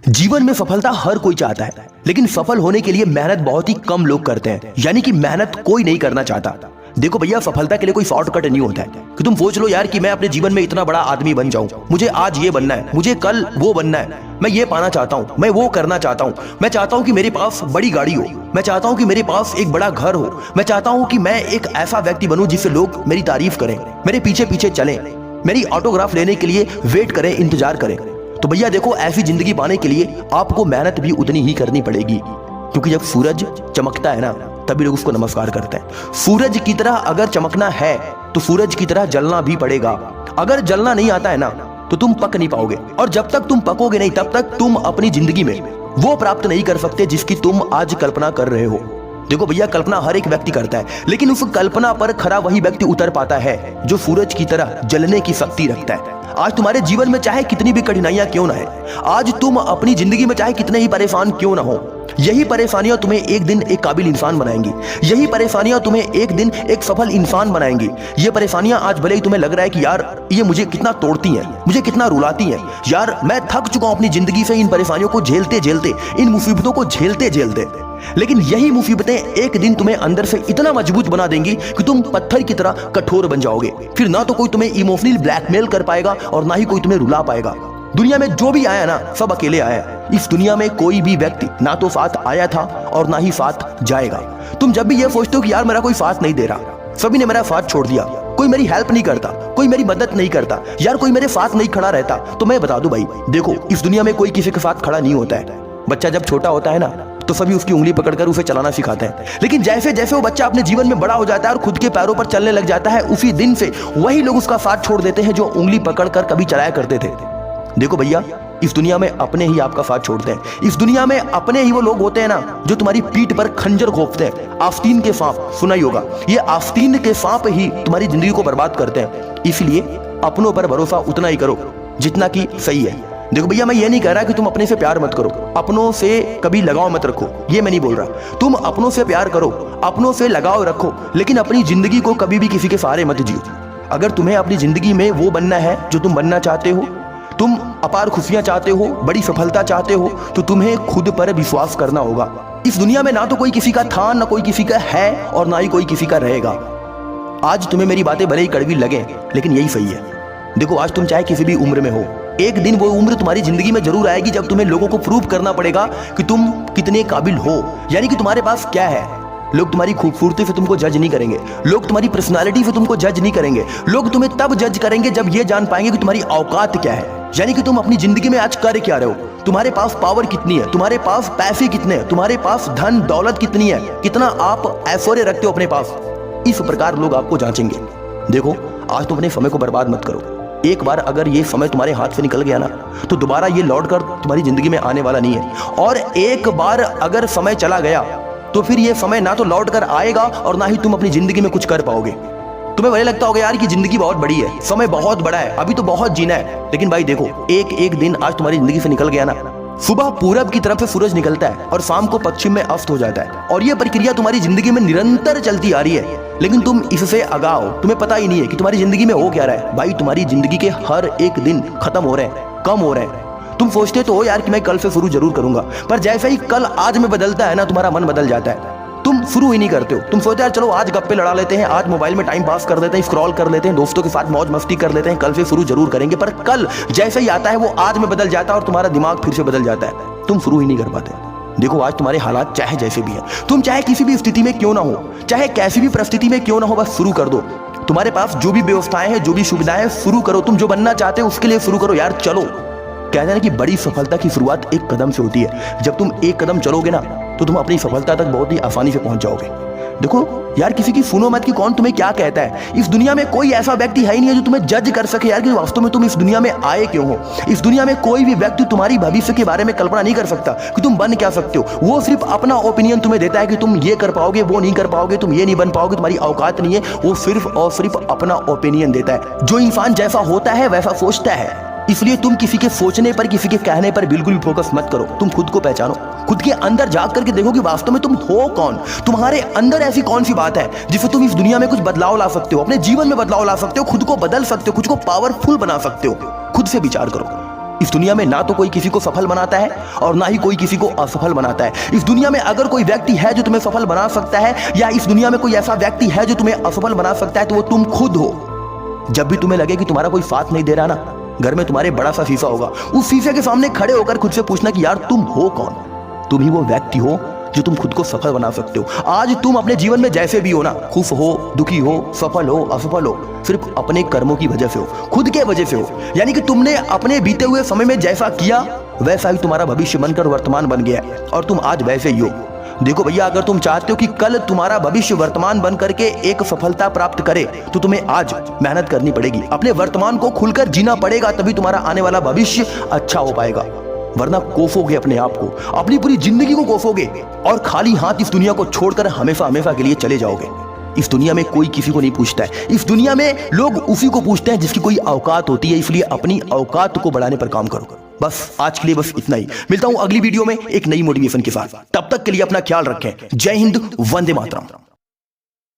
जीवन में सफलता हर कोई चाहता है, लेकिन सफल होने के लिए मेहनत बहुत ही कम लोग करते हैं। यानी कि मेहनत कोई नहीं करना चाहता। देखो भैया, सफलता के लिए कोई शॉर्टकट नहीं होता है कि तुम सोच लो यार कि मैं अपने जीवन में इतना बड़ा आदमी बन जाऊं, मुझे आज ये बनना है, मुझे कल वो बनना है, मैं ये पाना चाहता हूं, मैं वो करना चाहता हूं, मैं चाहता हूं कि मेरे पास बड़ी गाड़ी हो, मैं चाहता हूं कि मेरे पास एक बड़ा घर हो, मैं चाहता हूं कि मैं एक ऐसा व्यक्ति बनूं जिससे लोग मेरी तारीफ करें, मेरे पीछे पीछे चलें, मेरी ऑटोग्राफ लेने के लिए वेट करें, इंतजार करें। तो भैया देखो, ऐसी जिंदगी पाने के लिए आपको मेहनत भी उतनी ही करनी पड़ेगी, क्योंकि जब सूरज चमकता है ना, तभी लोग उसको नमस्कार करते हैं। सूरज की तरह अगर चमकना है तो सूरज की तरह जलना भी पड़ेगा। अगर जलना नहीं आता है ना तो तुम पक नहीं पाओगे, और जब तक तुम पकोगे नहीं तब तक तुम अपनी जिंदगी में वो प्राप्त नहीं कर सकते जिसकी तुम आज कल्पना कर रहे हो। देखो भैया, कल्पना हर एक व्यक्ति करता है, लेकिन उस कल्पना पर खरा वही व्यक्ति उतर पाता है जो सूरज की तरह जलने की शक्ति रखता है। आज तुम्हारे जीवन में चाहे कितनी भी कठिनाइयां क्यों ना है, आज तुम अपनी जिंदगी में चाहे कितने ही परेशान क्यों ना हो, यही परेशानियां तुम्हें एक दिन एक काबिल इंसान बनाएंगी। यही परेशानियां तुम्हें एक दिन एक सफल इंसान बनाएंगी। ये परेशानियां आज भले ही तुम्हें लग रहा है कि यार ये मुझे कितना तोड़ती हैं, मुझे कितना रुलाती हैं, यार मैं थक चुका हूं अपनी जिंदगी से इन परेशानियों को झेलते झेलते, इन मुसीबतों को झेलते झेलते, लेकिन यही मुसीबतें एक दिन तुम्हें अंदर से इतना मजबूत बना देंगी कि तुम पत्थर की तरह कठोर बन जाओगे। फिर ना तो कोई तुम्हें इमोशनली ब्लैकमेल कर पाएगा और ना ही कोई तुम्हें रुला पाएगा। दुनिया में जो भी आया ना, सब अकेले आया। इस दुनिया में कोई भी व्यक्ति ना तो साथ आया था और ना ही साथ जाएगा। तुम जब भी ये सोचते हो कि यार मेरा कोई साथ नहीं दे रहा, सभी ने मेरा साथ छोड़ दिया, कोई मेरी हेल्प नहीं करता, कोई मेरी मदद नहीं करता, यार कोई मेरे साथ नहीं खड़ा रहता, तो मैं बता दूं भाई, देखो इस दुनिया में कोई किसी के साथ खड़ा नहीं होता है। बच्चा जब छोटा होता है ना तो सभी उसकी उंगली पकड़कर उसे चलाना सिखाते हैं, लेकिन जैसे जैसे वो बच्चा अपने जीवन में बड़ा हो जाता है और खुद के पैरों पर चलने लग जाता है, उसी दिन से वही लोग उसका साथ छोड़ देते हैं जो उंगली पकड़कर कभी चलाया करते थे। देखो भैया, इस दुनिया में अपने ही आपका साथ छोड़ते हैं। इस दुनिया में अपने ही वो लोग होते हैं ना जो तुम्हारी पीठ पर खंजर घोंपते हैं। आस्तीन के सांप सुना ही होगा, ये आस्तीन के सांप ही तुम्हारी जिंदगी को बर्बाद करते हैं। इसलिए अपनों पर भरोसा उतना ही करो जितना कि सही है। देखो भैया, मैं ये नहीं कह रहा कि तुम अपने से प्यार मत करो, अपनों से कभी लगाव मत रखो, ये मैं नहीं बोल रहा। तुम अपनों से प्यार करो, अपनों से लगाव रखो, लेकिन अपनी जिंदगी को कभी भी किसी के सहारे मत जियो। अगर तुम्हें अपनी जिंदगी में वो बनना है जो तुम बनना चाहते हो, तुम अपार खुशियां चाहते हो, बड़ी सफलता चाहते हो, तो तुम्हें खुद पर विश्वास करना होगा। इस दुनिया में ना तो कोई किसी का था, ना कोई किसी का है, और ना ही कोई किसी का रहेगा। आज तुम्हें मेरी बातें भले ही कड़वी लगे, लेकिन यही सही है। देखो, आज तुम चाहे किसी भी उम्र में हो, एक दिन वो उम्र तुम्हारी जिंदगी में जरूर आएगी जब तुम्हें लोगों को प्रूव करना पड़ेगा कि तुम कितने काबिल हो, यानी कि तुम्हारे पास क्या है। लोग तुम्हारी खूबसूरती से तुमको जज नहीं करेंगे, लोग तुम्हारी पर्सनालिटी से तुमको जज नहीं करेंगे, लोग तुम्हें तब जज करेंगे जब ये जान पाएंगे कि तुम्हारी औकात क्या है, यानी कि तुम अपनी जिंदगी में आज कर क्या रहे हो, तुम्हारे पास पावर कितनी है, तुम्हारे पास पैसे कितने हैं, तुम्हारे पास धन दौलत कितनी है, कितना आप ऐश्वर्य रखते हो अपने पास। इस प्रकार लोग आपको जांचेंगे। देखो, आज तुम अपने समय को बर्बाद मत करो। एक बार अगर ये समय तुम्हारे हाथ से निकल गया ना तो दोबारा ये लौटकर तुम्हारी जिंदगी में आने वाला नहीं है, और एक बार अगर समय चला गया तो फिर ये समय ना तो लौट कर आएगा और ना ही तुम अपनी जिंदगी में कुछ कर पाओगे। तुम्हें वही लगता होगा यार कि जिंदगी बहुत बड़ी है, समय बहुत बड़ा है, अभी तो बहुत जीना है, लेकिन भाई देखो, एक एक दिन आज तुम्हारी जिंदगी से निकल गया ना, सुबह पूरब की तरफ से सूरज निकलता है और शाम को पश्चिम में अस्त हो जाता है, और ये प्रक्रिया तुम्हारी जिंदगी में निरंतर चलती आ रही है, लेकिन तुम इससे अगाव, तुम्हें पता ही नहीं है कि तुम्हारी जिंदगी में हो क्या रहा है। भाई, तुम्हारी जिंदगी के हर एक दिन खत्म हो रहे हैं, कम हो रहे हैं। तुम सोचते तो हो यार कि मैं कल से शुरू जरूर करूंगा, पर जैसे ही कल आज में बदलता है ना, तुम्हारा मन बदल जाता है, तुम शुरू ही नहीं करते हो। तुम सोचते यार चलो आज गप्पे लड़ा लेते हैं, आज मोबाइल में टाइम पास कर देते हैं, स्क्रॉल कर लेते हैं, दोस्तों के साथ मौज मस्ती कर लेते हैं, कल से शुरू जरूर करेंगे, पर कल जैसे ही आता है वो आज में बदल जाता है और तुम्हारा दिमाग फिर से बदल जाता है, तुम शुरू ही नहीं कर पाते। देखो, आज तुम्हारे हालात चाहे जैसे भी हैं, तुम चाहे किसी भी स्थिति में क्यों ना हो, चाहे कैसी भी परिस्थिति में क्यों ना हो, बस शुरू कर दो। तुम्हारे पास जो भी व्यवस्थाएं हैं, जो भी सुविधाएं हैं, शुरू करो। तुम जो बनना चाहते हो उसके लिए शुरू करो यार, चलो। कहते हैं कि बड़ी सफलता की शुरुआत एक कदम से होती है। जब तुम एक कदम चलोगे ना तो तुम अपनी सफलता तक बहुत ही आसानी से पहुंच जाओगे। देखो यार, किसी की सुनो मत कि कौन तुम्हें क्या कहता है। इस दुनिया में कोई ऐसा व्यक्ति है ही नहीं है जो तुम्हें जज कर सके यार कि वास्तव में तुम इस दुनिया में आए क्यों हो। इस दुनिया में कोई भी व्यक्ति तुम्हारी भविष्य के बारे में कल्पना नहीं कर सकता कि तुम बन क्या सकते हो। वो सिर्फ अपना ओपिनियन तुम्हें देता है कि तुम ये कर पाओगे, वो नहीं कर पाओगे, तुम ये नहीं बन पाओगे, तुम्हारी औकात नहीं है। वो सिर्फ और सिर्फ अपना ओपिनियन देता है। जो इंसान जैसा होता है वैसा सोचता है, इसलिए तुम किसी के सोचने पर, किसी के कहने पर बिल्कुल भी फोकस मत करो। तुम खुद को पहचानो, खुद के अंदर जाग करके देखो कि वास्तव में तुम हो कौन। तुम्हारे अंदर ऐसी कौन सी बात है जिससे तुम इस दुनिया में कुछ बदलाव ला सकते हो, अपने जीवन में बदलाव ला सकते हो, खुद को बदल सकते हो, खुद को पावरफुल बना सकते हो। खुद से विचार करो। इस दुनिया में ना तो कोई किसी को सफल बनाता है और ना ही कोई किसी को असफल बनाता है। इस दुनिया में अगर कोई व्यक्ति है जो तुम्हें सफल बना सकता है, या इस दुनिया में कोई ऐसा व्यक्ति है जो तुम्हें असफल बना सकता है, तो वो तुम खुद हो। जब भी तुम्हें लगे कि तुम्हारा कोई साथ नहीं दे रहा ना, घर में तुम्हारे बड़ा सा शीशा होगा, उस शीशे के सामने खड़े होकर खुद से पूछना कि यार तुम हो कौन। तुम ही वो व्यक्ति हो जो तुम खुद को सफल बना सकते हो। आज तुम अपने जीवन में जैसे भी हो ना, खुश हो, दुखी हो, सफल हो, असफल हो, सिर्फ अपने कर्मों की वजह से हो, खुद के वजह से हो। यानी कि तुमने अपने बीते हुए समय में जैसा किया वैसा ही तुम्हारा भविष्य बनकर वर्तमान बन गया और तुम आज वैसे ही हो। देखो भैया, अगर तुम चाहते हो कि कल तुम्हारा भविष्य वर्तमान बन करके एक सफलता प्राप्त करे, तो तुम्हें आज मेहनत करनी पड़ेगी, अपने वर्तमान को खुलकर जीना पड़ेगा, तभी तुम्हारा आने वाला भविष्य अच्छा हो पाएगा। वरना कोसोगे अपने आप को, अपनी पूरी जिंदगी को कोसोगे और खाली हाथ इस दुनिया को छोड़कर हमेशा हमेशा के लिए चले जाओगे। इस दुनिया में कोई किसी को नहीं पूछता है, इस दुनिया में लोग उसी को पूछते हैं जिसकी कोई औकात होती है। इसलिए अपनी औकात को बढ़ाने पर काम करो। बस आज के लिए बस इतना ही। मिलता हूं अगली वीडियो में एक नई मोटिवेशन के साथ। तब तक के लिए अपना ख्याल रखें। जय हिंद, वंदे मातरम।